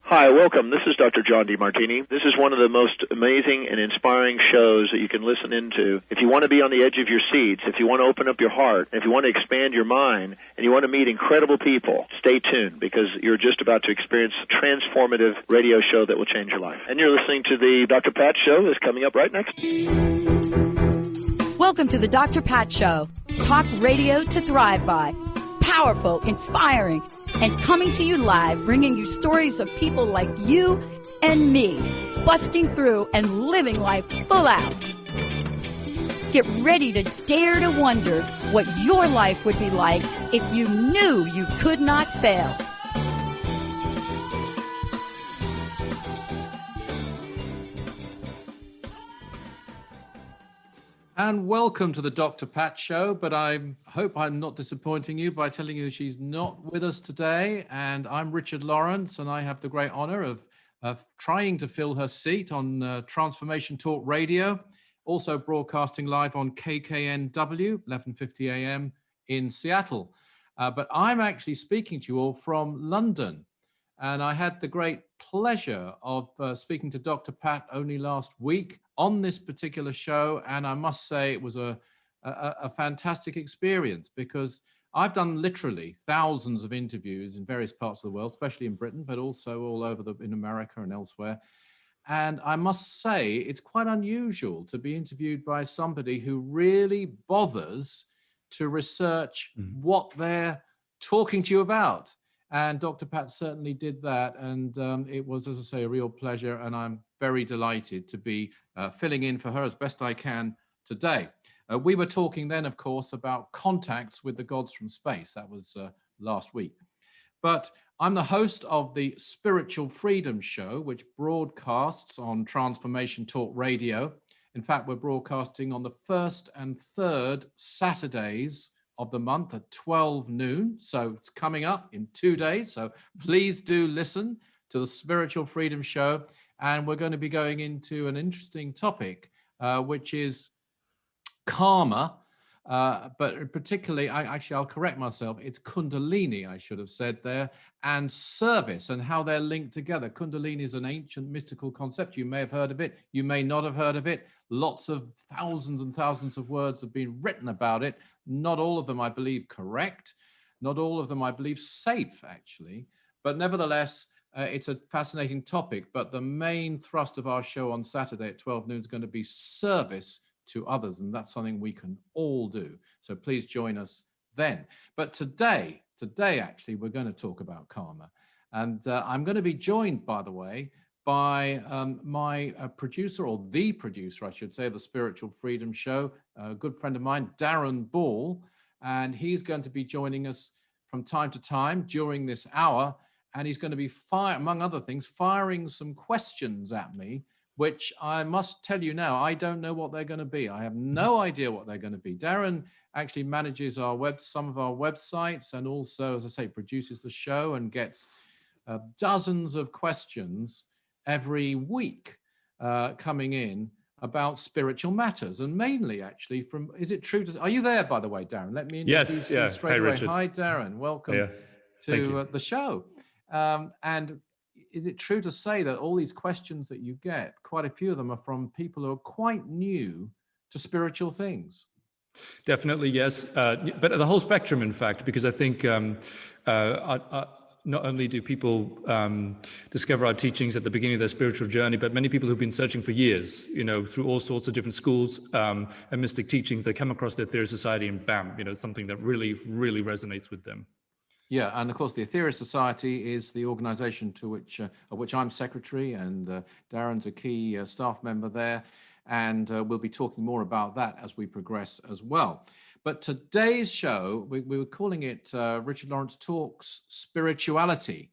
Hi, welcome. This is Dr. John DeMartini. This is one of the most amazing and inspiring shows that you can listen into. If you want to be on the edge of your seats, if you want to open up your heart, if you want to expand your mind, and you want to meet incredible people, stay tuned because you're just about to experience a transformative radio show that will change your life. And you're listening to the Dr. Pat Show that's coming up right next. Welcome to the Dr. Pat Show. Talk radio to thrive by. Powerful, inspiring, and coming to you live, bringing you stories of people like you and me, busting through and living life full out. Get ready to dare to wonder what your life would be like if you knew you could not fail. And welcome to the Dr. Pat Show, but I hope I'm not disappointing you by telling you she's not with us today. And I'm Richard Lawrence, and I have the great honor of trying to fill her seat on Transformation Talk Radio, also broadcasting live on KKNW, 11:50 a.m. in Seattle. But I'm actually speaking to you all from London. And I had the great pleasure of speaking to Dr. Pat only last week on this particular show. And I must say it was a fantastic experience because I've done literally thousands of interviews in various parts of the world, especially in Britain, but also all over in America and elsewhere. And I must say it's quite unusual to be interviewed by somebody who really bothers to research what they're talking to you about. And Dr. Pat certainly did that. And it was, as I say, a real pleasure. And I'm very delighted to be filling in for her as best I can today. We were talking then, of course, about contacts with the gods from space. That was last week. But I'm the host of the Spiritual Freedom Show, which broadcasts on Transformation Talk Radio. In fact, we're broadcasting on the first and third Saturdays of the month at 12 noon. So it's coming up in 2 days. So please do listen to the Spiritual Freedom Show. And we're going to be going into an interesting topic, which is karma. But particularly, I'll correct myself. It's Kundalini, I should have said there, and service and how they're linked together. Kundalini is an ancient mystical concept. You may have heard of it. You may not have heard of it. Lots of thousands and thousands of words have been written about it. Not all of them, I believe, correct. Not all of them, I believe, safe, actually. But nevertheless, it's a fascinating topic. But the main thrust of our show on Saturday at 12 noon is going to be service to others. And that's something we can all do. So please join us then. But today, actually, we're going to talk about karma. And I'm going to be joined, by the way, by my producer, or the producer, I should say, of the Spiritual Freedom Show, a good friend of mine, Darren Ball. And he's going to be joining us from time to time during this hour. And he's going to be, among other things, firing some questions at me, which I must tell you now, I don't know what they're going to be. I have no idea what they're going to be. Darren actually manages some of our websites, and also, as I say, produces the show and gets dozens of questions every week coming in about spiritual matters, and mainly actually from, is it true to, are you there, by the way, Darren? Let me introduce you straight away. Richard. Hi, Darren. Welcome to the show. And is it true to say that all these questions that you get, quite a few of them are from people who are quite new to spiritual things? Definitely, yes. But the whole spectrum, in fact, because I think not only do people discover our teachings at the beginning of their spiritual journey, but many people who've been searching for years, through all sorts of different schools and mystic teachings, they come across their Theory Society and bam, something that really, really resonates with them. Yeah, and of course, the Aetherius Society is the organization to which I'm secretary, and Darren's a key staff member there. And we'll be talking more about that as we progress as well. But today's show, we were calling it Richard Lawrence Talks Spirituality.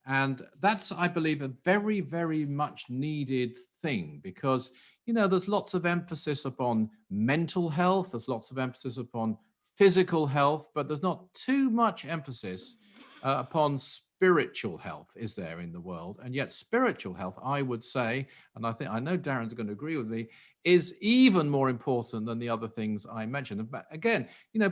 And that's, I believe, a very, very much needed thing because, there's lots of emphasis upon mental health. There's lots of emphasis upon physical health, but there's not too much emphasis upon spiritual health is there in the world. And yet spiritual health, I would say, and I know Darren's going to agree with me, is even more important than the other things I mentioned. But again,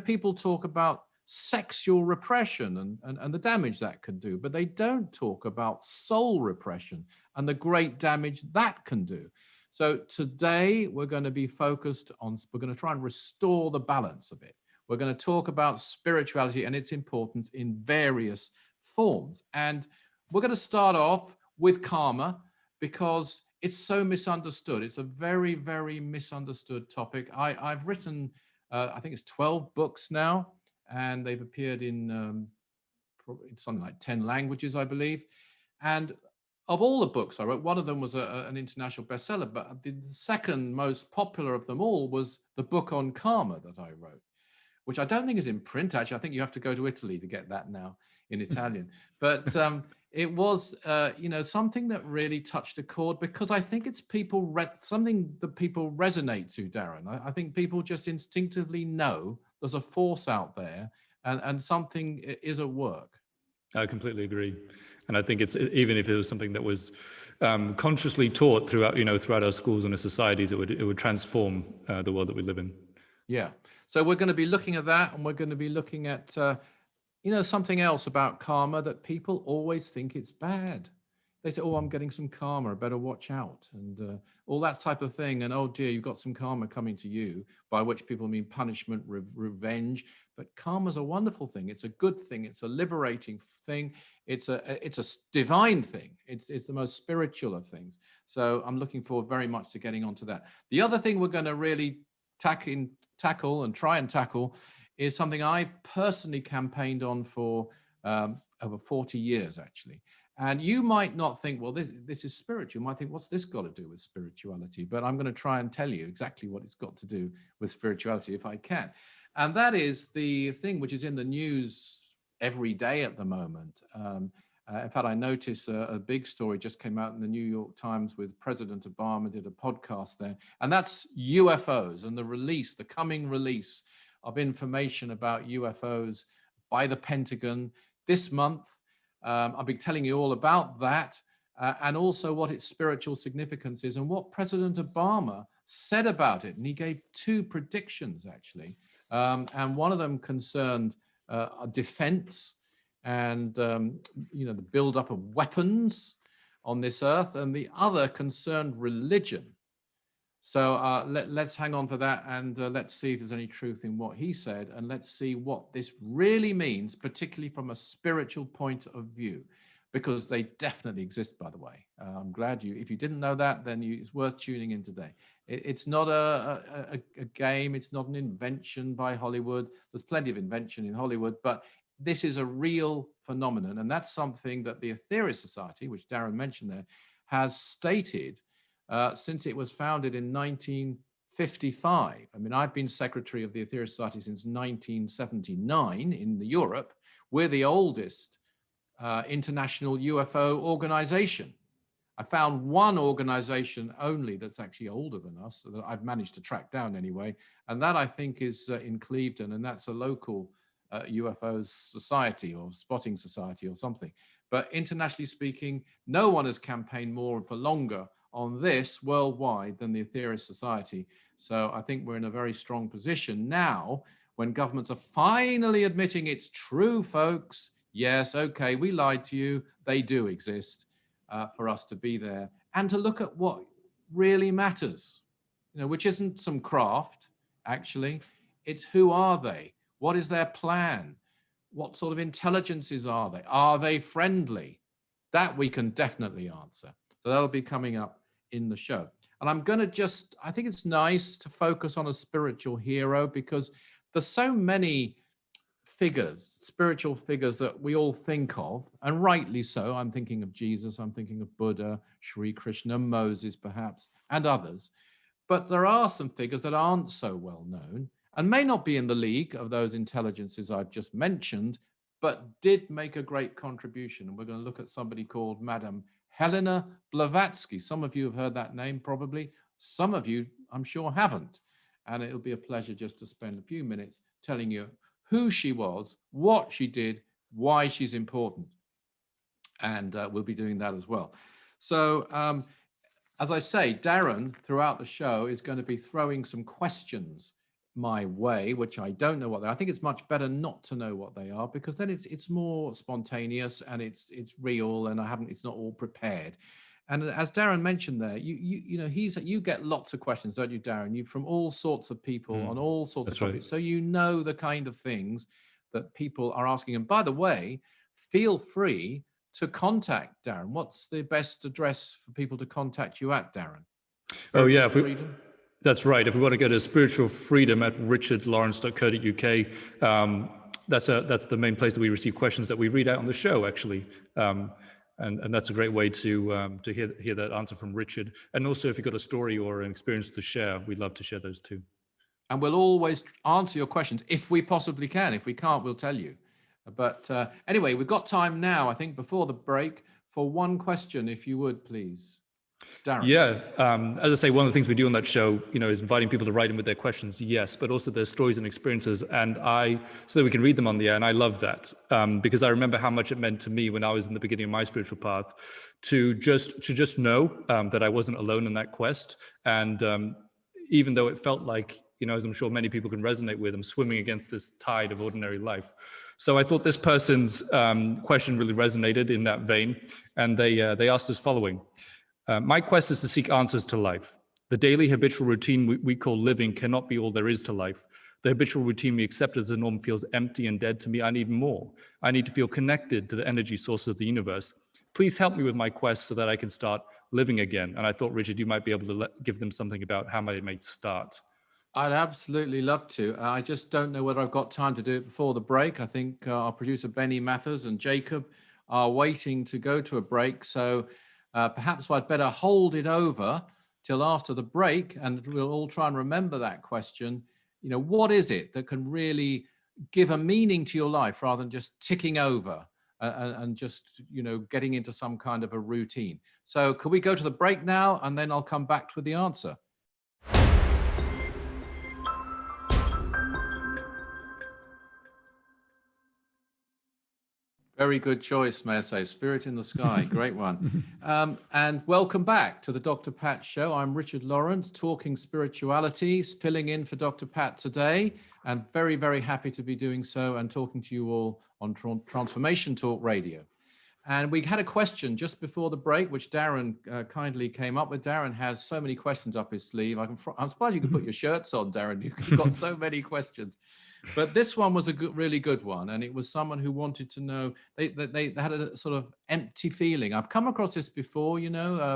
people talk about sexual repression and the damage that can do, but they don't talk about soul repression and the great damage that can do. So today we're going to be focused on, we're going to try and restore the balance of it. We're going to talk about spirituality and its importance in various forms. And we're going to start off with karma because it's so misunderstood. It's a very, very misunderstood topic. I've written, I think it's 12 books now, and they've appeared in something like 10 languages, I believe. And of all the books I wrote, one of them was an international bestseller, but the second most popular of them all was the book on karma that I wrote, which I don't think is in print, actually. I think you have to go to Italy to get that now in Italian. But it was, something that really touched a chord, because I think it's something that people resonate to, Darren. I think people just instinctively know there's a force out there and something is at work. I completely agree. And I think it's, even if it was something that was consciously taught throughout our schools and our societies, it would transform the world that we live in. Yeah. So we're going to be looking at that, and we're going to be looking at, something else about karma that people always think it's bad. They say, oh, I'm getting some karma, I better watch out, and all that type of thing. And oh dear, you've got some karma coming to you, by which people mean punishment, revenge. But karma's a wonderful thing. It's a good thing. It's a liberating thing. It's a divine thing. It's the most spiritual of things. So I'm looking forward very much to getting onto that. The other thing we're going to really tackle is something I personally campaigned on for over 40 years, actually. And you might not think, well, this is spiritual. You might think, what's this got to do with spirituality? But I'm going to try and tell you exactly what it's got to do with spirituality, if I can. And that is the thing which is in the news every day at the moment. In fact, I noticed a big story just came out in the New York Times with President Obama did a podcast there. And that's UFOs and the coming release of information about UFOs by the Pentagon this month. I'll be telling you all about that and also what its spiritual significance is and what President Obama said about it. And he gave two predictions, actually. And one of them concerned defense and, the buildup of weapons on this earth. And the other concerned religion. So let's hang on for that, and let's see if there's any truth in what he said, and let's see what this really means, particularly from a spiritual point of view, because they definitely exist, by the way. I'm glad if you didn't know that, then it's worth tuning in today. It's not a game. It's not an invention by Hollywood. There's plenty of invention in Hollywood, but this is a real phenomenon, and that's something that the Aetherius Society, which Darren mentioned there, has stated since it was founded in 1955. I mean, I've been secretary of the Aetherius Society since 1979 in Europe. We're the oldest international UFO organization. I found one organization only that's actually older than us, that I've managed to track down anyway, and that I think is in Clevedon, and that's a local UFO society or spotting society or something. But internationally speaking, no one has campaigned more for longer on this worldwide than the Aetherius Society. So I think we're in a very strong position now when governments are finally admitting it's true, folks. Yes, okay, we lied to you. They do exist for us to be there and to look at what really matters, which isn't some craft, actually. It's who are they? What is their plan? What sort of intelligences are they? Are they friendly? That we can definitely answer. So that'll be coming up in the show. And I'm going to I think it's nice to focus on a spiritual hero, because there's so many spiritual figures that we all think of, and rightly so. I'm thinking of Jesus, I'm thinking of Buddha, Sri Krishna, Moses perhaps, and others. But there are some figures that aren't so well known and may not be in the league of those intelligences I've just mentioned, but did make a great contribution. And we're going to look at somebody called Madame Helena Blavatsky. Some of you have heard that name probably. Some of you, I'm sure, haven't. And it'll be a pleasure just to spend a few minutes telling you who she was, what she did, why she's important. And we'll be doing that as well. So as I say, Darren, throughout the show, is going to be throwing some questions my way, which I don't know what they are. I think it's much better not to know what they are, because then it's more spontaneous and it's real, and it's not all prepared. And as Darren mentioned there, you get lots of questions, don't you, Darren? You from all sorts of people on all sorts of topics. Right. So you know the kind of things that people are asking. And by the way, feel free to contact Darren. What's the best address for people to contact you at, Darren? Freedom? That's right. If we want to go to spiritual freedom at richardlawrence.co.uk, that's the main place that we receive questions that we read out on the show, actually. And that's a great way to hear that answer from Richard. And also, if you've got a story or an experience to share, we'd love to share those too. And we'll always answer your questions if we possibly can. If we can't, we'll tell you. But anyway, we've got time now, I think, before the break, for one question, if you would, please. Darren. Yeah, as I say, one of the things we do on that show, is inviting people to write in with their questions, yes, but also their stories and experiences, and so that we can read them on the air. And I love that because I remember how much it meant to me when I was in the beginning of my spiritual path to just know that I wasn't alone in that quest. And even though it felt like, as I'm sure many people can resonate with, I'm swimming against this tide of ordinary life. So I thought this person's question really resonated in that vein, and they asked us following. My quest is to seek answers to life. The daily habitual routine we call living cannot be all there is to life. The habitual routine we accept as a norm feels empty and dead to me. I need more. I need to feel connected to the energy source of the universe. Please help me with my quest so that I can start living again. And I thought, Richard, you might be able to give them something about how they may start. I'd absolutely love to. I just don't know whether I've got time to do it before the break. I think our producer, Benny Mathers, and Jacob are waiting to go to a break. So perhaps I'd better hold it over till after the break, and we'll all try and remember that question. What is it that can really give a meaning to your life rather than just ticking over and just, getting into some kind of a routine? So could we go to the break now, and then I'll come back with the answer. Very good choice, may I say. Spirit in the Sky, great one. And welcome back to the Dr. Pat Show. I'm Richard Lawrence, talking spirituality, filling in for Dr. Pat today, and very, very happy to be doing so and talking to you all on Transformation Talk Radio. And we had a question just before the break, which Darren kindly came up with. Darren has so many questions up his sleeve. I'm surprised you could put your shirts on, Darren. You've got so many questions. But this one was a really good one, and it was someone who wanted to know, they had a sort of empty feeling. I've come across this before,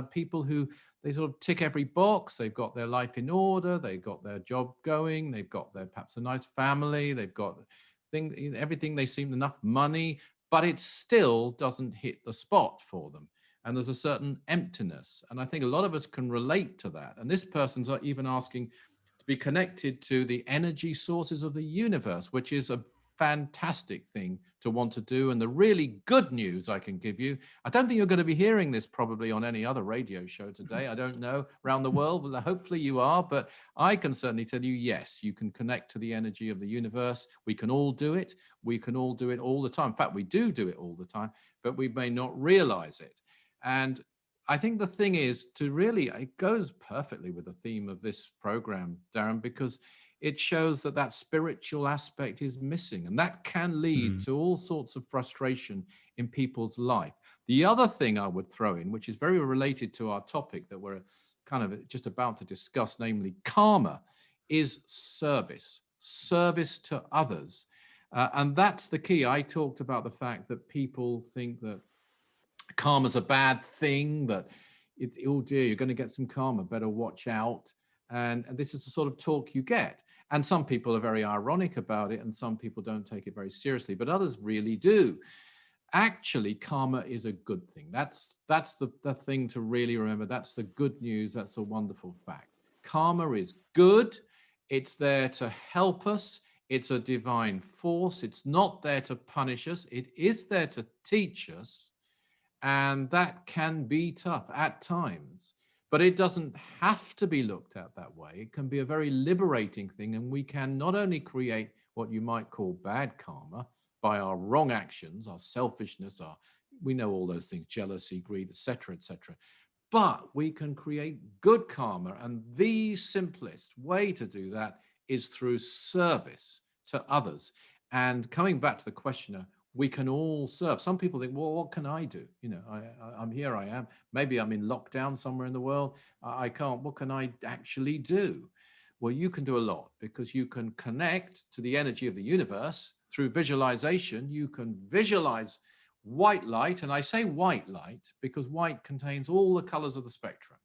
people who, they sort of tick every box. They've got their life in order, they've got their job going, they've got perhaps a nice family, they've got everything, they seem enough money, but it still doesn't hit the spot for them. And there's a certain emptiness. And I think a lot of us can relate to that. And this person's even asking, be connected to the energy sources of the universe, which is a fantastic thing to want to do. And the really good news I can give you, I don't think you're going to be hearing this probably on any other radio show today. I don't know, around the world, but hopefully you are. But I can certainly tell you, yes, you can connect to the energy of the universe. We can all do it. We can all do it all the time. In fact, we do it all the time, but we may not realize it. And I think the thing is it goes perfectly with the theme of this program, Darren, because it shows that spiritual aspect is missing, and that can lead to all sorts of frustration in people's life. The other thing I would throw in, which is very related to our topic that we're kind of just about to discuss, namely karma, is service to others. And that's the key. I talked about the fact that people think that karma's a bad thing, that it's, oh dear, you're going to get some karma, better watch out. And this is the sort of talk you get. And some people are very ironic about it, and some people don't take it very seriously, but others really do. Actually, karma is a good thing. That's the thing to really remember. That's the good news. That's a wonderful fact. Karma is good. It's there to help us. It's a divine force. It's not there to punish us. It is there to teach us. And that can be tough at times, but it doesn't have to be looked at that way. It can be a very liberating thing, and we can not only create what you might call bad karma, by our wrong actions, our selfishness, we know all those things, jealousy, greed, etc., etc. But we can create good karma, and the simplest way to do that is through service to others. And coming back to the questioner, we can all serve. Some people think, well, what can I do? You know, I'm here, I am. Maybe I'm in lockdown somewhere in the world. I can't. What can I actually do? Well, you can do a lot, because you can connect to the energy of the universe through visualization. You can visualize white light. And I say white light because white contains all the colors of the spectrum.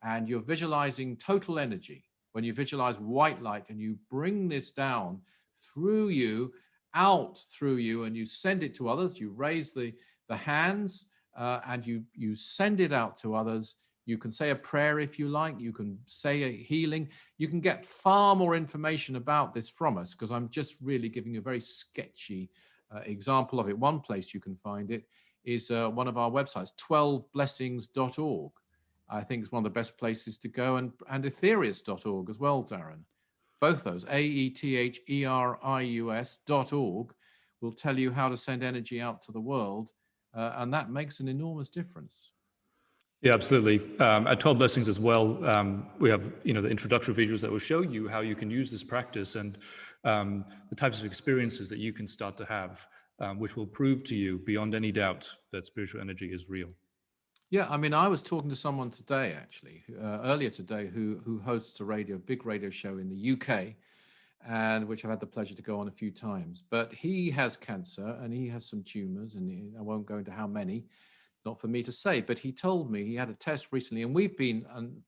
And you're visualizing total energy when you visualize white light, and you bring this down through you, out through you, and you send it to others. You raise the hands and you send it out to others. You can say a prayer if you like. You can say a healing. You can get far more information about this from us, because I'm just really giving you a very sketchy example of it. One place you can find it is one of our websites, 12blessings.org. I think it's one of the best places to go, and Aetherius.org as well, Darren. Both those, AETHERIUS.org, will tell you how to send energy out to the world, and that makes an enormous difference. Yeah, absolutely. At 12 Blessings as well, we have the introductory videos that will show you how you can use this practice, and the types of experiences that you can start to have, which will prove to you beyond any doubt that spiritual energy is real. Yeah, I mean, I was talking to someone today, actually, earlier today, who hosts a big radio show in the UK, and which I've had the pleasure to go on a few times. But he has cancer, and he has some tumors, and I won't go into how many, not for me to say, but he told me he had a test recently, and we've been on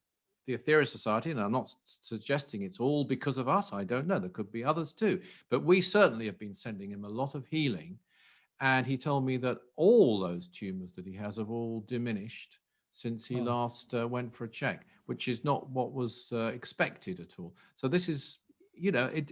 the Aetherius Society, and I'm not suggesting it's all because of us. I don't know. There could be others too, but we certainly have been sending him a lot of healing. And he told me that all those tumors that he has have all diminished since he last went for a check, which is not what was expected at all. So this is,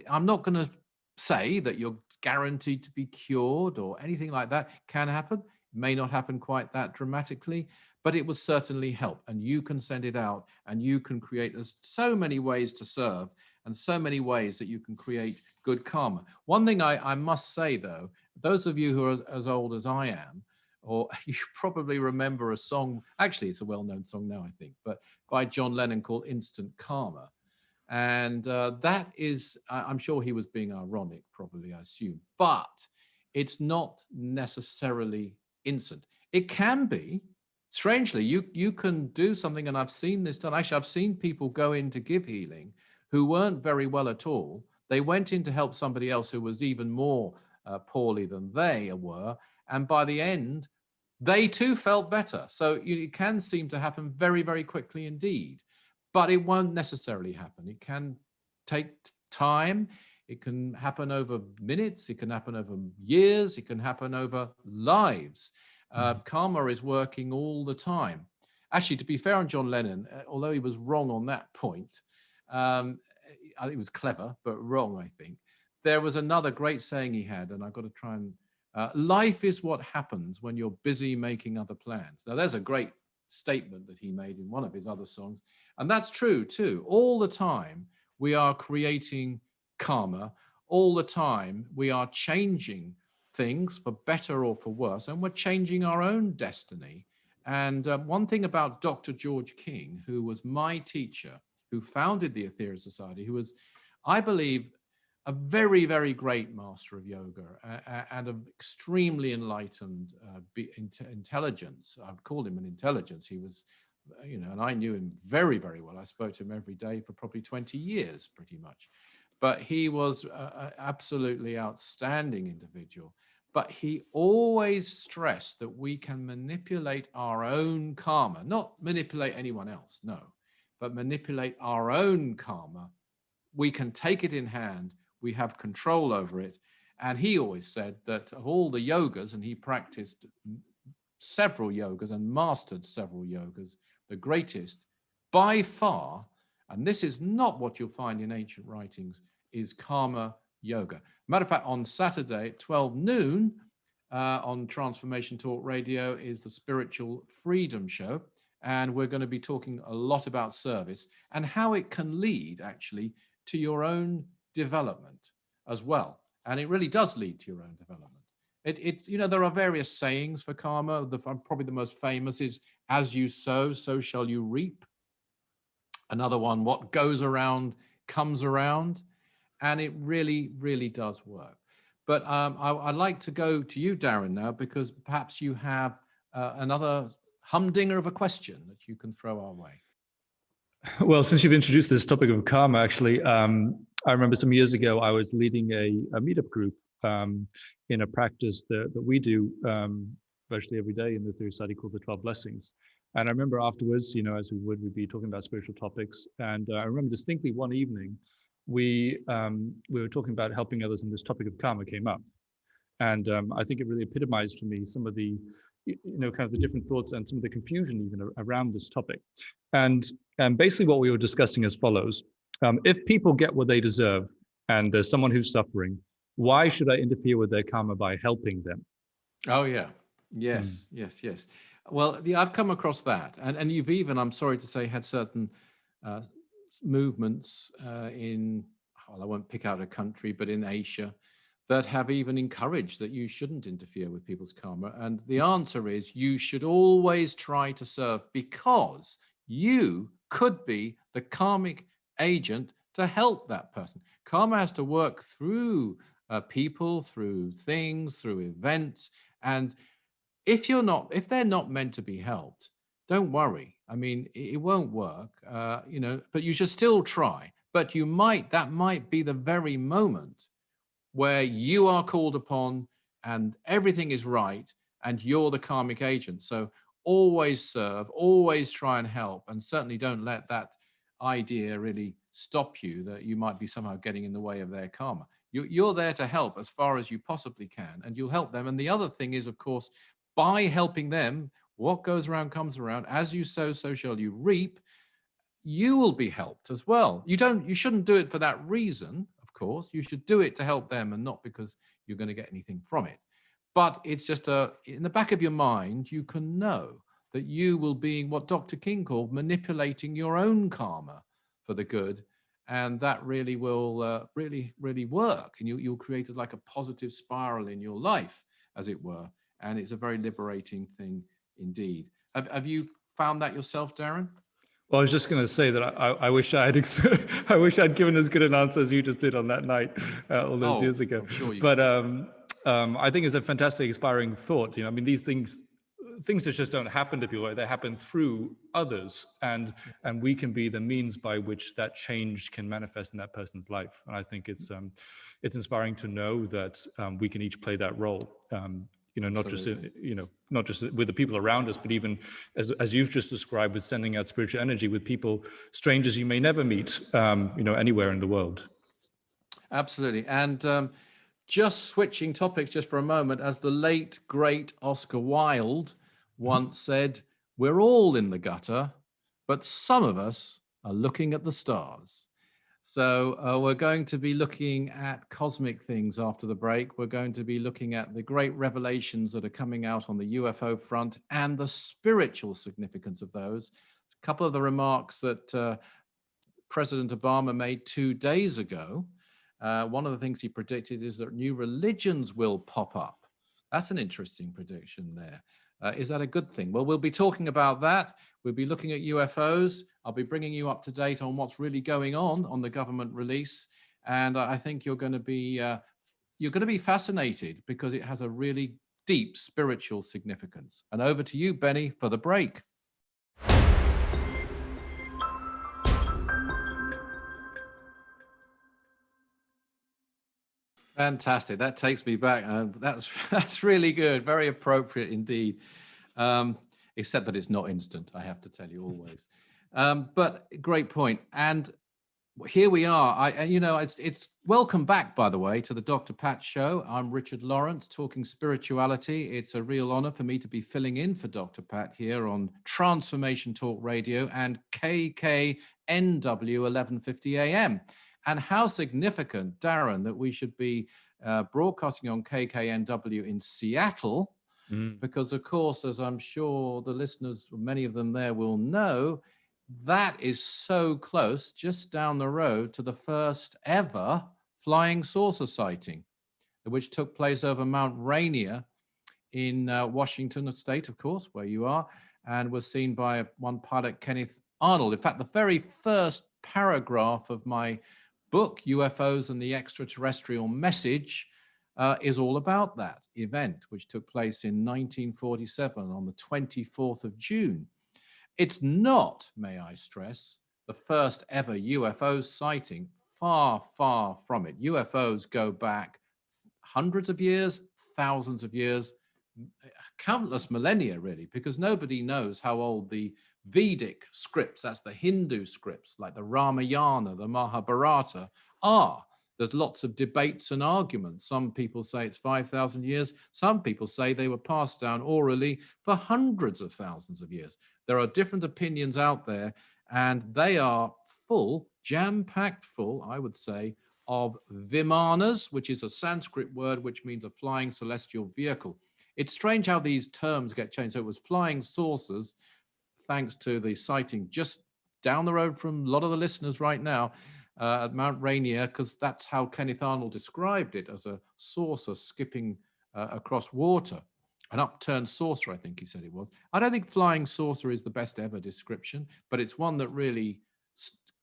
I'm not going to say that you're guaranteed to be cured or anything like that. Can happen. May not happen quite that dramatically, but it will certainly help. And you can send it out, and you can create. There's so many ways to serve, and so many ways that you can create good karma. One thing I must say, though, those of you who are as old as I am, or you probably remember a song, actually it's a well-known song now, I think, but by John Lennon, called Instant Karma. And that is, I'm sure he was being ironic, probably, I assume, but it's not necessarily instant. It can be. Strangely, you can do something, and I've seen this done. Actually, I've seen people go in to give healing who weren't very well at all. They went in to help somebody else who was even more poorly than they were, and by the end, they too felt better. So it can seem to happen very, very quickly indeed, but it won't necessarily happen. It can take time. It can happen over minutes. It can happen over years. It can happen over lives. Karma is working all the time. Actually, to be fair on John Lennon, although he was wrong on that point, he was clever, but wrong, I think. There was another great saying he had, and I've got to try and... life is what happens when you're busy making other plans. Now, there's a great statement that he made in one of his other songs, and that's true too. All the time, we are creating karma. All the time, we are changing things for better or for worse, and we're changing our own destiny. And one thing about Dr. George King, who was my teacher, who founded the Aetherius Society, who was, I believe, a very, very great master of yoga and of extremely enlightened intelligence. I'd call him an intelligence. He was, and I knew him very, very well. I spoke to him every day for probably 20 years, pretty much. But he was an absolutely outstanding individual. But he always stressed that we can manipulate our own karma, not manipulate anyone else, no, but manipulate our own karma. We can take it in hand. We have control over it. And he always said that of all the yogas, and he practiced several yogas and mastered several yogas, the greatest by far, and this is not what you'll find in ancient writings, is karma yoga. Matter of fact, on Saturday at 12 noon on Transformation Talk Radio is the Spiritual Freedom Show. And we're going to be talking a lot about service and how it can lead actually to your own development as well. And it really does lead to your own development. There are various sayings for karma. Probably the most famous is, as you sow, so shall you reap. Another one, what goes around comes around. And it really, really does work. But I'd like to go to you, Darren, now, because perhaps you have another humdinger of a question that you can throw our way. Well, since you've introduced this topic of karma, actually, I remember some years ago, I was leading a meetup group in a practice that we do virtually every day in the Theory Society called the 12 Blessings. And I remember afterwards, as we'd be talking about spiritual topics. And I remember distinctly one evening, we were talking about helping others, and this topic of karma came up. And I think it really epitomized for me some of the, kind of the different thoughts and some of the confusion even around this topic. And basically what we were discussing as follows. If people get what they deserve and there's someone who's suffering, why should I interfere with their karma by helping them? Oh, yeah. Yes, yes. Well, I've come across that. And you've even, I'm sorry to say, had certain movements I won't pick out a country, but in Asia, that have even encouraged that you shouldn't interfere with people's karma. And the answer is you should always try to serve, because you could be the karmic agent to help that person. Karma has to work through people, through things, through events. And if they're not meant to be helped, don't worry. I mean, it won't work, but you should still try. But that might be the very moment where you are called upon and everything is right and you're the karmic agent. So always serve, always try and help, and certainly don't let that idea really stop you that you might be somehow getting in the way of their karma. You're there to help as far as you possibly can, and you'll help them. And the other thing is, of course, by helping them, what goes around comes around. As you sow, so shall you reap. You will be helped as well. You shouldn't do it for that reason, of course. You should do it to help them and not because you're going to get anything from it. But it's just in the back of your mind, you can know that you will be what Dr. King called manipulating your own karma for the good. And that really will really, really work. And you'll create like a positive spiral in your life, as it were. And it's a very liberating thing indeed. Have you found that yourself, Darren? Well, I was just going to say that I wish I'd given as good an answer as you just did on that night all those years ago. I'm sure you but I think it's a fantastic, inspiring thought. I mean, these things that just don't happen to people, they happen through others, and we can be the means by which that change can manifest in that person's life. And I think it's inspiring to know that we can each play that role. Not just with the people around us, but even as you've just described, with sending out spiritual energy with people, strangers you may never meet, anywhere in the world. Absolutely. And just switching topics just for a moment, as the late, great Oscar Wilde once said, we're all in the gutter, but some of us are looking at the stars. So we're going to be looking at cosmic things after the break. We're going to be looking at the great revelations that are coming out on the UFO front and the spiritual significance of those. A couple of the remarks that President Obama made 2 days ago. One of the things he predicted is that new religions will pop up. That's an interesting prediction there. Is that a good thing? Well, we'll be talking about that. We'll be looking at UFOs. I'll be bringing you up to date on what's really going on the government release. And I think you're going to be fascinated, because it has a really deep spiritual significance. And over to you, Benny, for the break. Fantastic. That takes me back. That's really good. Very appropriate indeed. Except that it's not instant, I have to tell you always. But great point. And here we are. It's welcome back, by the way, to the Dr. Pat Show. I'm Richard Lawrence, talking spirituality. It's a real honor for me to be filling in for Dr. Pat here on Transformation Talk Radio and KKNW 1150 AM. And how significant, Darren, that we should be broadcasting on KKNW in Seattle, because, of course, as I'm sure the listeners, many of them there will know, that is so close, just down the road, to the first ever flying saucer sighting. which took place over Mount Rainier in Washington State, of course, where you are, and was seen by one pilot, Kenneth Arnold. In fact, the very first paragraph of my book, UFOs and the Extraterrestrial Message, is all about that event, which took place in 1947 on the 24th of June. It's not, may I stress, the first ever UFO sighting. Far, far from it. UFOs go back hundreds of years, thousands of years, countless millennia, really, because nobody knows how old the Vedic scripts, that's the Hindu scripts, like the Ramayana, the Mahabharata, are. There's lots of debates and arguments. Some people say it's 5,000 years. Some people say they were passed down orally for hundreds of thousands of years. There are different opinions out there, and they are full, jam-packed full, I would say, of vimanas, which is a Sanskrit word which means a flying celestial vehicle. It's strange how these terms get changed. So it was flying saucers, thanks to the sighting just down the road from a lot of the listeners right now at Mount Rainier, because that's how Kenneth Arnold described it, as a saucer skipping across water. An upturned saucer, I think he said it was. I don't think flying saucer is the best ever description, but it's one that really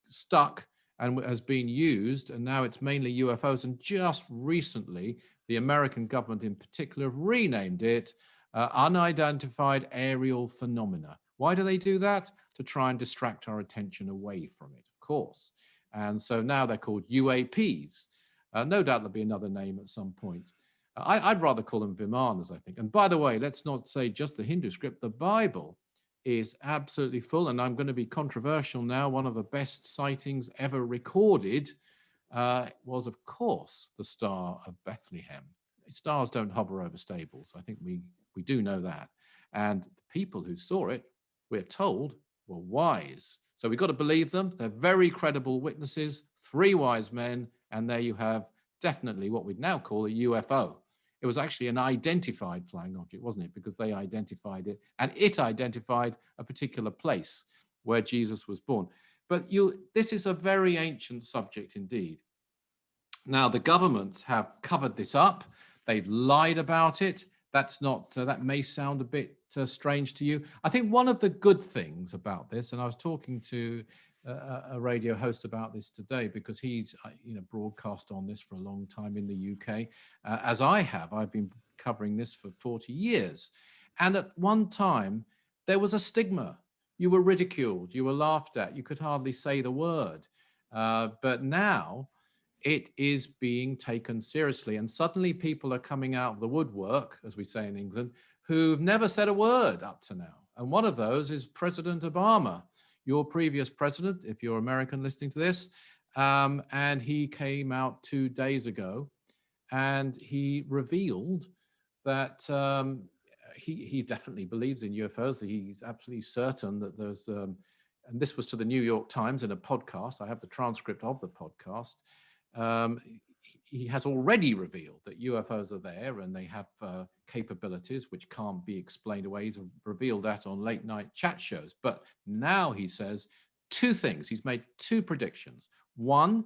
stuck and has been used, and now it's mainly UFOs. And just recently, the American government in particular have renamed it Unidentified Aerial Phenomena. Why do they do that? To try and distract our attention away from it, of course. And so now they're called UAPs. No doubt there'll be another name at some point. I'd rather call them vimanas, I think. And by the way, let's not say just the Hindu script. The Bible is absolutely full, and I'm going to be controversial now. One of the best sightings ever recorded was, of course, the Star of Bethlehem. Stars don't hover over stables. I think we do know that. And the people who saw it, we're told, were wise. So we've got to believe them. They're very credible witnesses, 3 wise men, and there you have definitely what we'd now call a UFO. It was actually an identified flying object, wasn't it? Because they identified it, and it identified a particular place where Jesus was born. But this is a very ancient subject indeed. Now, the governments have covered this up. They've lied about it. That's not, that may sound a bit strange to you. I think one of the good things about this, and I was talking to a radio host about this today, because he's broadcast on this for a long time in the UK, as I have. I've been covering this for 40 years. And at one time, there was a stigma. You were ridiculed, you were laughed at, you could hardly say the word. But now it is being taken seriously. And suddenly people are coming out of the woodwork, as we say in England, who've never said a word up to now. And one of those is President Obama, your previous president, if you're American listening to this. And he came out 2 days ago and he revealed that he definitely believes in UFOs. He's absolutely certain that there's, and this was to the New York Times in a podcast. I have the transcript of the podcast. He has already revealed that UFOs are there and they have capabilities which can't be explained away. He's revealed that on late night chat shows. But now he says 2 things. He's made 2 predictions. One,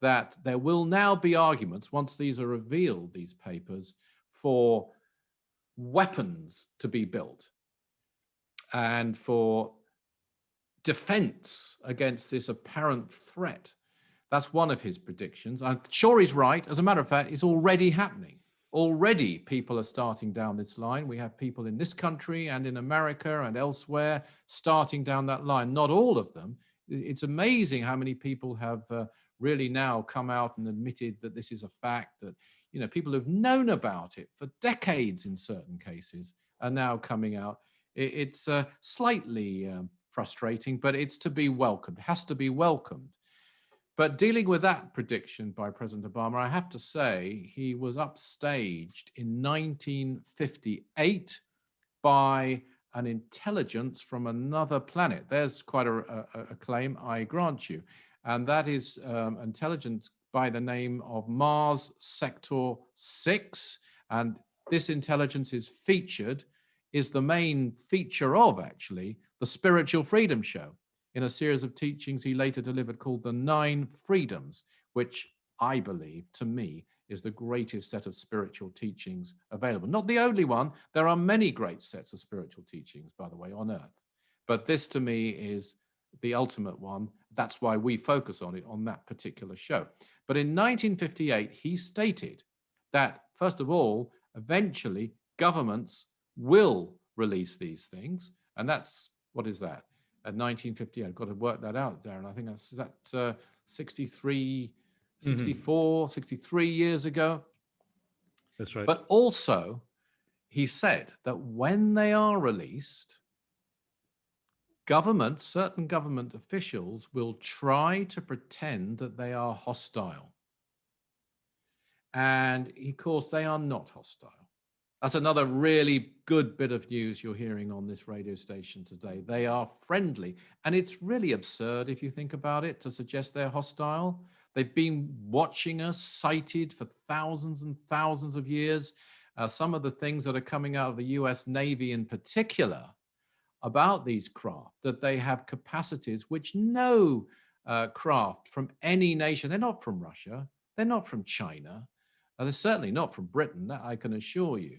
that there will now be arguments once these are revealed, these papers, for weapons to be built and for defense against this apparent threat. That's one of his predictions. I'm sure he's right. As a matter of fact, it's already happening. Already people are starting down this line. We have people in this country and in America and elsewhere starting down that line. Not all of them. It's amazing how many people have really now come out and admitted that this is a fact, that people who've known about it for decades in certain cases are now coming out. It's slightly frustrating, but it's to be welcomed. It has to be welcomed. But dealing with that prediction by President Obama, I have to say he was upstaged in 1958 by an intelligence from another planet. There's quite a claim, I grant you. And that is intelligence by the name of Mars Sector 6. And this intelligence is the main feature of, actually, the Spiritual Freedom Show, in a series of teachings he later delivered called The 9 Freedoms, which I believe, to me, is the greatest set of spiritual teachings available. Not the only one. There are many great sets of spiritual teachings, by the way, on earth. But this to me is the ultimate one. That's why we focus on it on that particular show. But in 1958, he stated that, first of all, eventually governments will release these things. And that's, what is that? At 1958, I've got to work that out, Darren. I think that's 63, 64, 63 years ago. That's right. But also, he said that when they are released, certain government officials will try to pretend that they are hostile. And of course, they are not hostile. That's another really good bit of news you're hearing on this radio station today. They are friendly. And it's really absurd, if you think about it, to suggest they're hostile. They've been watching us, sighted for thousands and thousands of years. Some of the things that are coming out of the US Navy in particular about these craft, that they have capacities which no craft from any nation, they're not from Russia, they're not from China, they're certainly not from Britain, that I can assure you.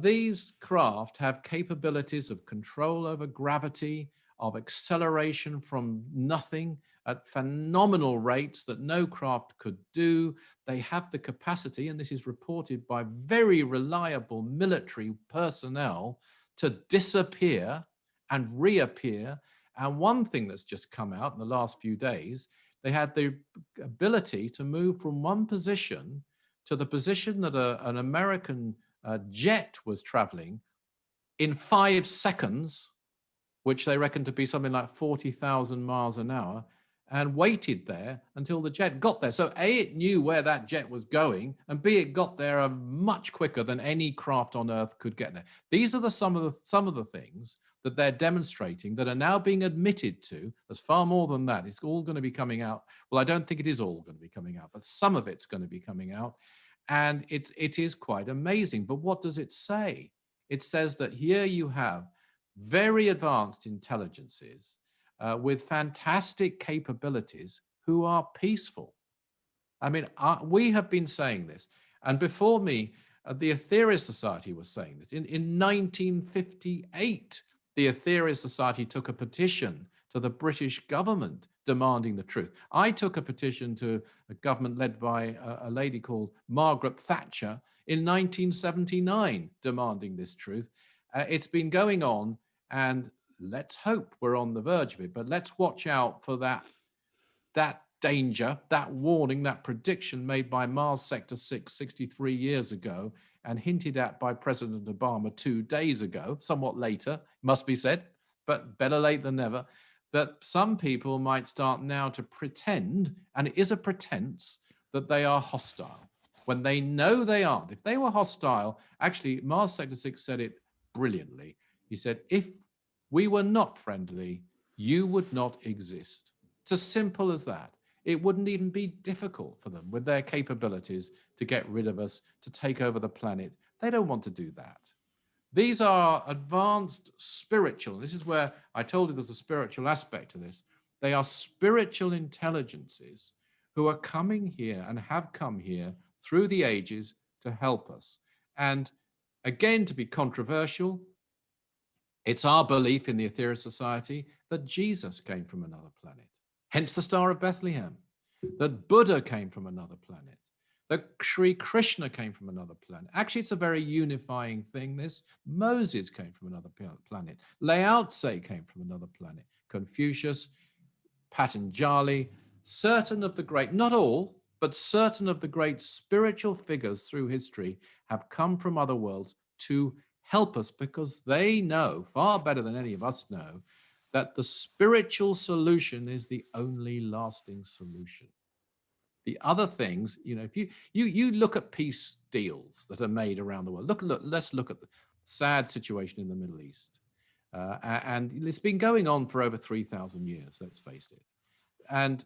These craft have capabilities of control over gravity, of acceleration from nothing at phenomenal rates that no craft could do. They have the capacity, and this is reported by very reliable military personnel, to disappear and reappear. And one thing that's just come out in the last few days, they had the ability to move from one position to the position that an American jet was traveling in 5 seconds, which they reckon to be something like 40,000 miles an hour, and waited there until the jet got there. So A, it knew where that jet was going, and B, it got there much quicker than any craft on Earth could get there. These are some of the things that they're demonstrating that are now being admitted to. There's far more than that. It's all going to be coming out. Well, I don't think it is all going to be coming out, but some of it's going to be coming out. And it is quite amazing. But what does it say? It says that here you have very advanced intelligences with fantastic capabilities who are peaceful. I mean, we have been saying this. And before me, the Aetherius Society was saying this. In 1958, the Aetherius Society took a petition to the British government demanding the truth. I took a petition to a government led by a lady called Margaret Thatcher in 1979 demanding this truth. It's been going on, and let's hope we're on the verge of it, but let's watch out for that danger, that warning, that prediction made by Mars Sector 6 63 years ago and hinted at by President Obama 2 days ago, somewhat later, must be said, but better late than never, that some people might start now to pretend, and it is a pretense, that they are hostile when they know they aren't. If they were hostile, actually, Mars Sector 6 said it brilliantly. He said, if we were not friendly, you would not exist. It's as simple as that. It wouldn't even be difficult for them with their capabilities to get rid of us, to take over the planet. They don't want to do that. These are advanced spiritual. This is where I told you there's a spiritual aspect to this. They are spiritual intelligences who are coming here and have come here through the ages to help us. And again, to be controversial, it's our belief in the Aetherius Society that Jesus came from another planet, hence the Star of Bethlehem, that Buddha came from another planet, that Sri Krishna came from another planet. Actually, it's a very unifying thing, this. Moses came from another planet. Lao Tse came from another planet. Confucius, Patanjali, certain of the great, not all, but certain of the great spiritual figures through history have come from other worlds to help us, because they know, far better than any of us know, that the spiritual solution is the only lasting solution. The other things, if you look at peace deals that are made around the world, let's look at the sad situation in the Middle East. And it's been going on for over 3,000 years, let's face it. And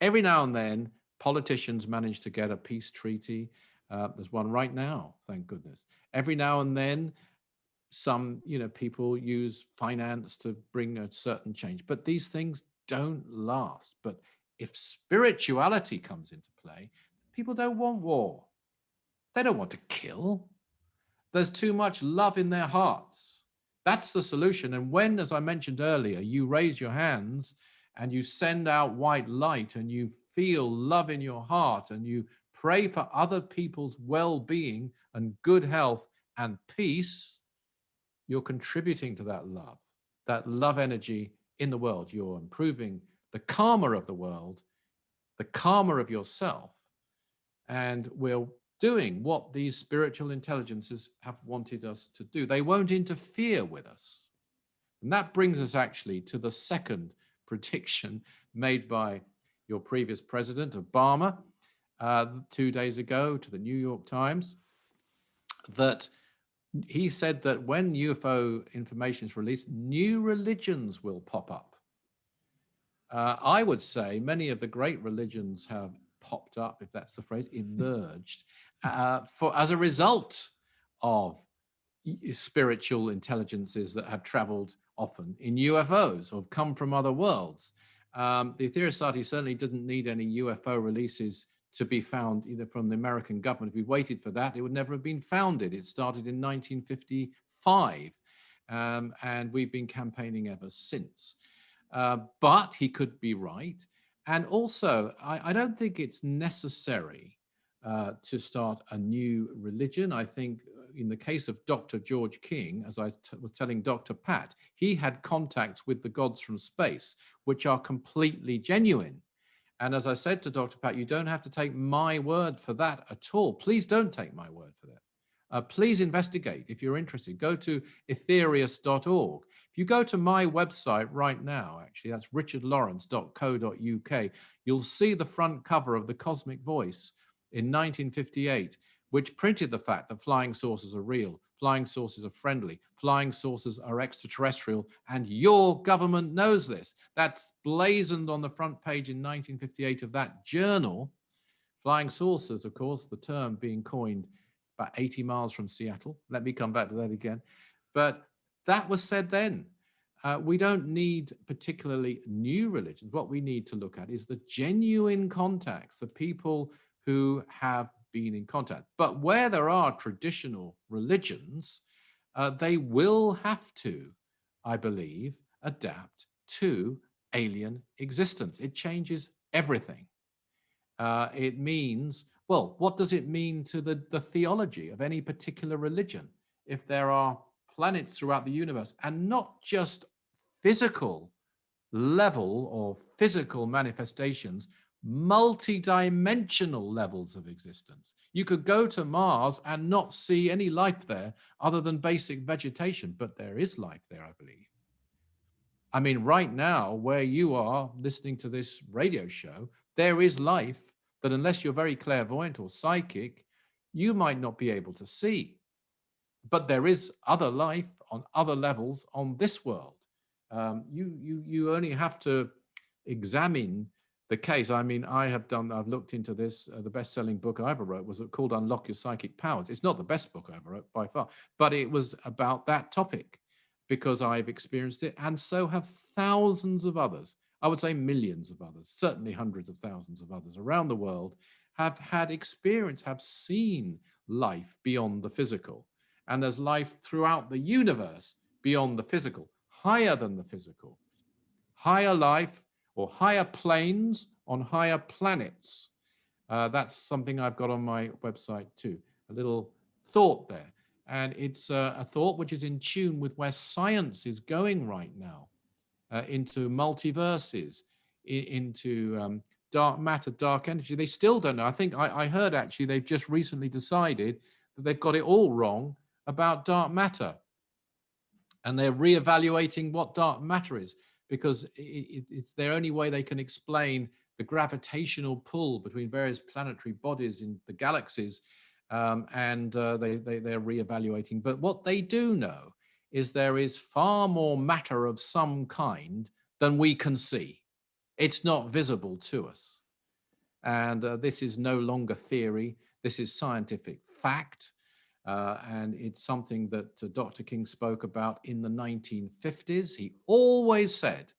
every now and then, politicians manage to get a peace treaty. There's one right now, thank goodness. Every now and then, some people use finance to bring a certain change, but these things don't last. But if spirituality comes into play, people don't want war. They don't want to kill. There's too much love in their hearts. That's the solution. And when, as I mentioned earlier, you raise your hands and you send out white light and you feel love in your heart and you pray for other people's well-being and good health and peace, you're contributing to that love energy in the world. You're improving the karma of the world, the karma of yourself. And we're doing what these spiritual intelligences have wanted us to do. They won't interfere with us. And that brings us actually to the second prediction made by your previous president, Obama, 2 days ago to the New York Times, that he said that when UFO information is released, new religions will pop up. I would say many of the great religions have popped up, if that's the phrase, emerged as a result of spiritual intelligences that have traveled often in UFOs or have come from other worlds. The Aetherius Society certainly didn't need any UFO releases to be found either from the American government. If we waited for that, it would never have been founded. It started in 1955, and we've been campaigning ever since. But he could be right. And also, I don't think it's necessary to start a new religion. I think in the case of Dr. George King, as I was telling Dr. Pat, he had contacts with the gods from space, which are completely genuine. And as I said to Dr. Pat, you don't have to take my word for that at all. Please don't take my word for that. Please investigate if you're interested. Go to aetherius.org. If you go to my website right now, actually, that's richardlawrence.co.uk, you'll see the front cover of the Cosmic Voice in 1958, which printed the fact that flying saucers are real, flying saucers are friendly, flying saucers are extraterrestrial, and your government knows this. That's blazoned on the front page in 1958 of that journal. Flying saucers, of course, the term being coined about 80 miles from Seattle. Let me come back to that again. But that was said then. We don't need particularly new religions. What we need to look at is the genuine contacts, the people who have been in contact. But where there are traditional religions, they will have to, I believe, adapt to alien existence. It changes everything. It means, well, what does it mean to the theology of any particular religion if there are planets throughout the universe and not just physical level or physical manifestations, multi-dimensional levels of existence? You could go to Mars and not see any life there other than basic vegetation, but there is life there, I believe. I mean, right now, where you are listening to this radio show, there is life that unless you're very clairvoyant or psychic, you might not be able to see. But there is other life on other levels on this world. You only have to examine the case. I mean, I've looked into this. The best-selling book I ever wrote was called Unlock Your Psychic Powers. It's not the best book I ever wrote by far, but it was about that topic because I've experienced it, and so have thousands of others. I would say millions of others, certainly hundreds of thousands of others around the world have had experience, have seen life beyond the physical. And there's life throughout the universe beyond the physical, higher than the physical, higher life or higher planes on higher planets. That's something I've got on my website too, a little thought there. And it's a thought which is in tune with where science is going right now, into multiverses, into dark matter, dark energy. They still don't know. I think I heard actually they've just recently decided that they've got it all wrong about dark matter. And they're reevaluating what dark matter is because it's their only way they can explain the gravitational pull between various planetary bodies in the galaxies. And they're reevaluating. But what they do know is there is far more matter of some kind than we can see. It's not visible to us. And this is no longer theory. This is scientific fact. And it's something that Dr. King spoke about in the 1950s. He always said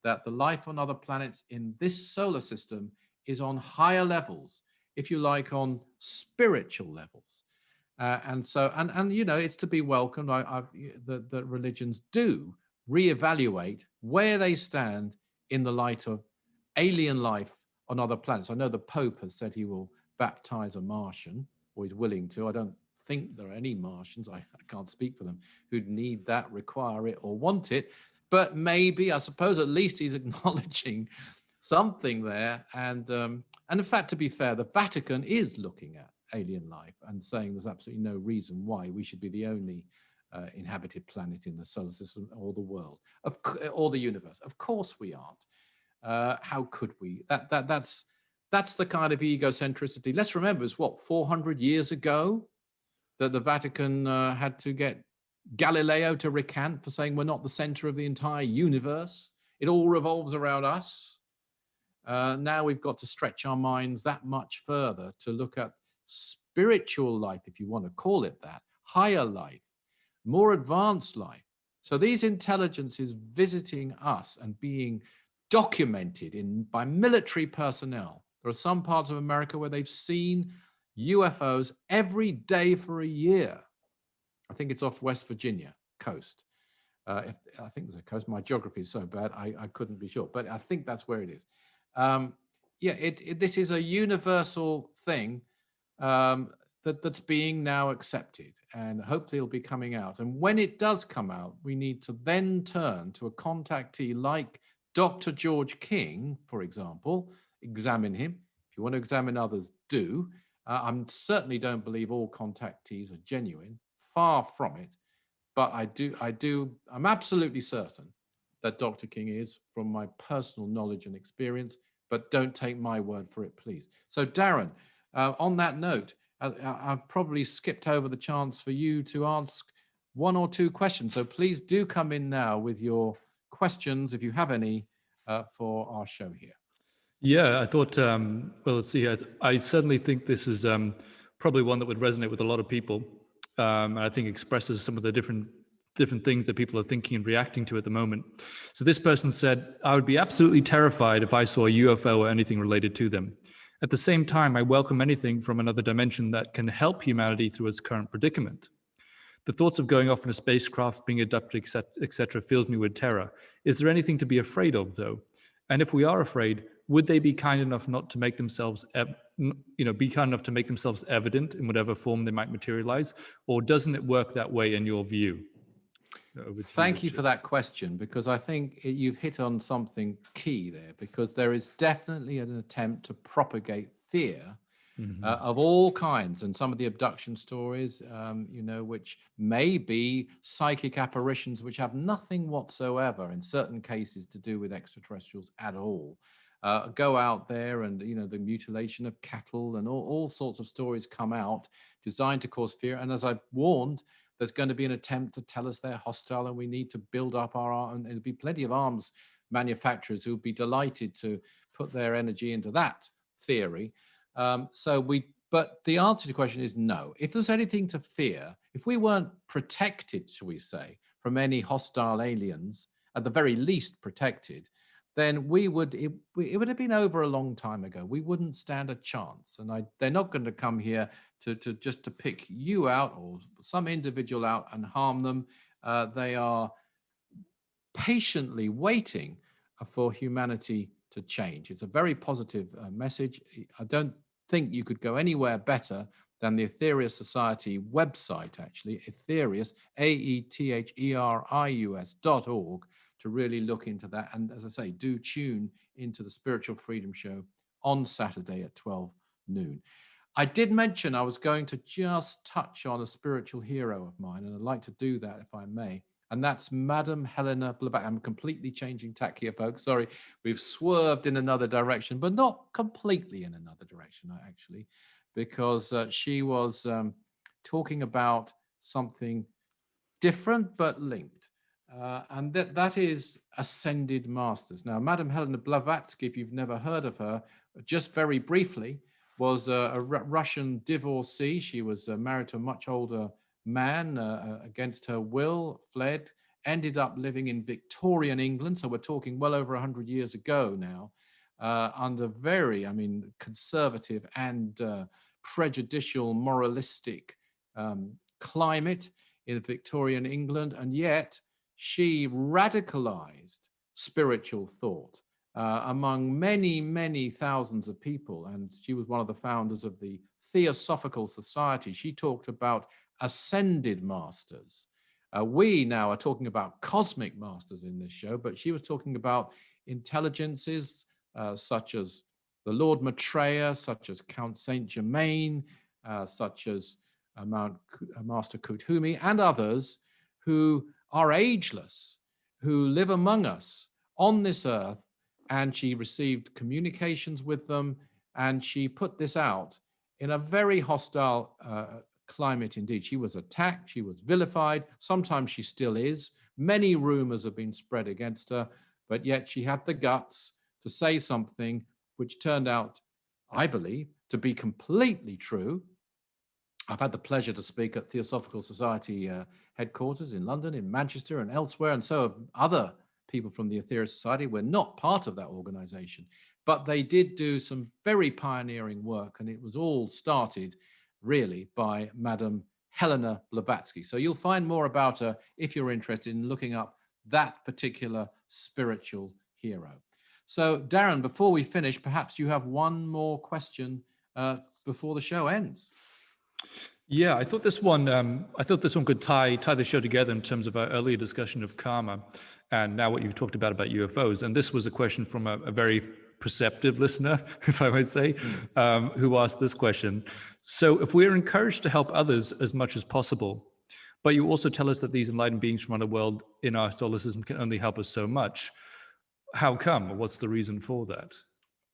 that the life on other planets in this solar system is on higher levels, if you like, on spiritual levels. And you know, it's to be welcomed. The religions do reevaluate where they stand in the light of alien life on other planets. I know the Pope has said he will baptize a Martian, or he's willing to. I don't think there are any Martians, I can't speak for them, who'd need that, require it, or want it. But maybe, I suppose, at least he's acknowledging something there. And in fact, to be fair, the Vatican is looking at alien life and saying there's absolutely no reason why we should be the only inhabited planet in the solar system or the world, or the universe. Of course we aren't. How could we? That's the kind of egocentricity. Let's remember, it's what, 400 years ago that the Vatican had to get Galileo to recant for saying we're not the center of the entire universe. It all revolves around us. Now we've got to stretch our minds that much further to look at spiritual life, if you want to call it that, higher life, more advanced life. So these intelligences visiting us and being documented by military personnel. There are some parts of America where they've seen UFOs every day for a year. I think it's off West Virginia coast. I think there's a coast. My geography is so bad, I couldn't be sure, but I think that's where it is. This is a universal thing that's being now accepted, and hopefully it'll be coming out. And when it does come out, we need to then turn to a contactee like Dr. George King, for example, examine him. If you want to examine others, do. I certainly don't believe all contactees are genuine, far from it. But I'm absolutely certain that Dr. King is, from my personal knowledge and experience, but don't take my word for it, please. So Darren, on that note, I've probably skipped over the chance for you to ask one or two questions. So please do come in now with your questions, if you have any, for our show here. Yeah, I thought, well, let's see. I certainly think this is probably one that would resonate with a lot of people. And I think expresses some of the different things that people are thinking and reacting to at the moment. So this person said, I would be absolutely terrified if I saw a UFO or anything related to them. At the same time, I welcome anything from another dimension that can help humanity through its current predicament. The thoughts of going off in a spacecraft, being abducted, etc., fills me with terror. Is there anything to be afraid of, though? And if we are afraid, would they be kind enough not to make themselves, be kind enough to make themselves evident in whatever form they might materialize? Or doesn't it work that way in your view? Thank you for that question, because I think you've hit on something key there, because there is definitely an attempt to propagate fear of all kinds. And some of the abduction stories, which may be psychic apparitions, which have nothing whatsoever in certain cases to do with extraterrestrials at all. Go out there and, the mutilation of cattle and all sorts of stories come out designed to cause fear. And as I've warned, there's going to be an attempt to tell us they're hostile and we need to build up our arms. And there'll be plenty of arms manufacturers who'll be delighted to put their energy into that theory. But the answer to the question is no. If there's anything to fear, if we weren't protected, shall we say, from any hostile aliens, at the very least protected, then it would have been over a long time ago. We wouldn't stand a chance. And they're not going to come here to just to pick you out or some individual out and harm them. They are patiently waiting for humanity to change. It's a very positive message. I don't think you could go anywhere better than the Aetherius Society website, actually, Aetherius, AETHERIUS.org, to really look into that. And as I say, do tune into the Spiritual Freedom Show on Saturday at 12 noon. I did mention I was going to just touch on a spiritual hero of mine, and I'd like to do that if I may. And that's Madame Helena Blavatsky. I'm completely changing tack here, folks. Sorry, we've swerved in another direction, but not completely in another direction, actually, because she was talking about something different but linked. And that is Ascended Masters. Now, Madame Helena Blavatsky, if you've never heard of her, just very briefly, was a Russian divorcee. She was married to a much older man against her will, fled, ended up living in Victorian England. So we're talking well over 100 years ago now, under very, conservative and prejudicial, moralistic climate in Victorian England, and yet she radicalized spiritual thought among many, many thousands of people. And she was one of the founders of the Theosophical Society. She talked about ascended masters. We now are talking about cosmic masters in this show, but she was talking about intelligences such as the Lord Maitreya, such as Count Saint Germain, such as Master Kuthumi, and others who are ageless, who live among us on this earth. And she received communications with them, and she put this out in a very hostile climate indeed. She was attacked, she was vilified, sometimes she still is. Many rumors have been spread against her, but yet she had the guts to say something which turned out, I believe, to be completely true. I've had the pleasure to speak at Theosophical Society headquarters in London, in Manchester, and elsewhere, and so have other people from the Aetherius Society. We're not part of that organization, but they did do some very pioneering work, and it was all started really by Madame Helena Blavatsky. So you'll find more about her if you're interested in looking up that particular spiritual hero. So Darren, before we finish, perhaps you have one more question before the show ends. Yeah, I thought this one could tie the show together in terms of our earlier discussion of karma, and now what you've talked about UFOs. And this was a question from a very perceptive listener, if I might say, who asked this question. So, if we're encouraged to help others as much as possible, but you also tell us that these enlightened beings from another world in our solar system can only help us so much, how come? What's the reason for that?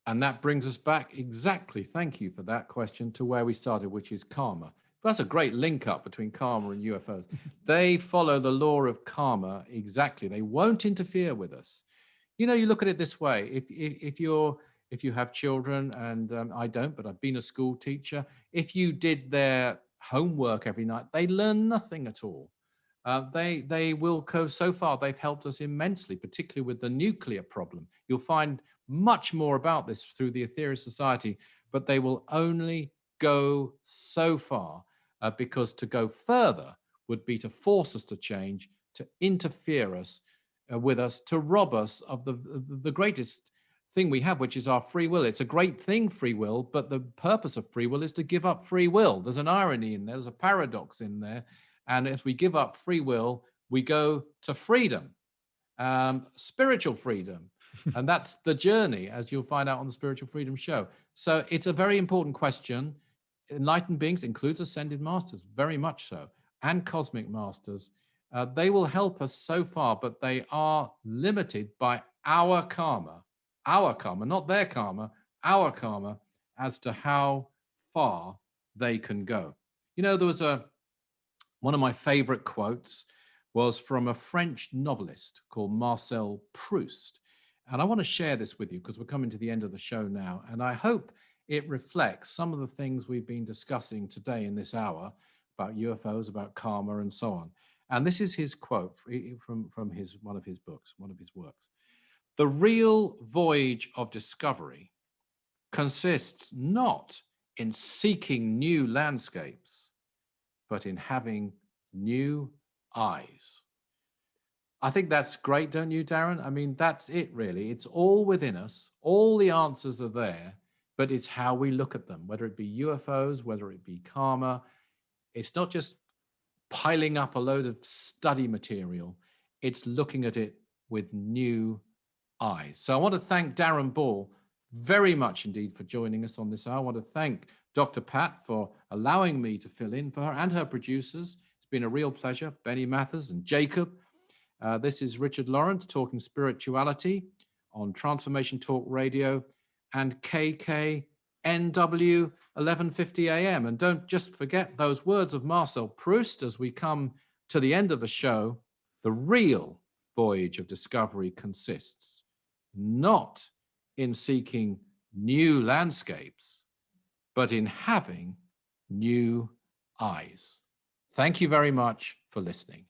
And that brings us back exactly, thank you for that question, to where we started, which is karma. That's a great link up between karma and UFOs. They follow the law of karma exactly. They won't interfere with us. You know, you look at it this way. If you have children, and I don't, but I've been a school teacher, if you did their homework every night, they learn nothing at all. They will go so far. They've helped us immensely, particularly with the nuclear problem. You'll find much more about this through the Aetherius Society, but they will only go so far, because to go further would be to force us to change, to interfere with us, to rob us of the greatest thing we have, which is our free will. It's a great thing, free will, but the purpose of free will is to give up free will. There's an irony in there, there's a paradox in there. And if we give up free will, we go to freedom, spiritual freedom. And that's the journey, as you'll find out on the Spiritual Freedom Show. So it's a very important question. Enlightened beings includes ascended masters, very much so, and cosmic masters. They will help us so far, but they are limited by our karma, not their karma, our karma, as to how far they can go. You know, there was one of my favorite quotes was from a French novelist called Marcel Proust. And I want to share this with you because we're coming to the end of the show now. And I hope it reflects some of the things we've been discussing today in this hour about UFOs, about karma, and so on. And this is his quote from one of his works. The real voyage of discovery consists not in seeking new landscapes, but in having new eyes. I think that's great, don't you, Darren? I mean, that's it, really. It's all within us. All the answers are there, but it's how we look at them, whether it be UFOs, whether it be karma. It's not just piling up a load of study material. It's looking at it with new eyes. So I want to thank Darren Ball very much indeed for joining us on this hour. I want to thank Dr. Pat for allowing me to fill in for her and her producers. It's been a real pleasure, Benny Mathers and Jacob. This is Richard Lawrence talking spirituality on Transformation Talk Radio and KKNW 1150 AM. And don't just forget those words of Marcel Proust as we come to the end of the show. The real voyage of discovery consists not in seeking new landscapes, but in having new eyes. Thank you very much for listening.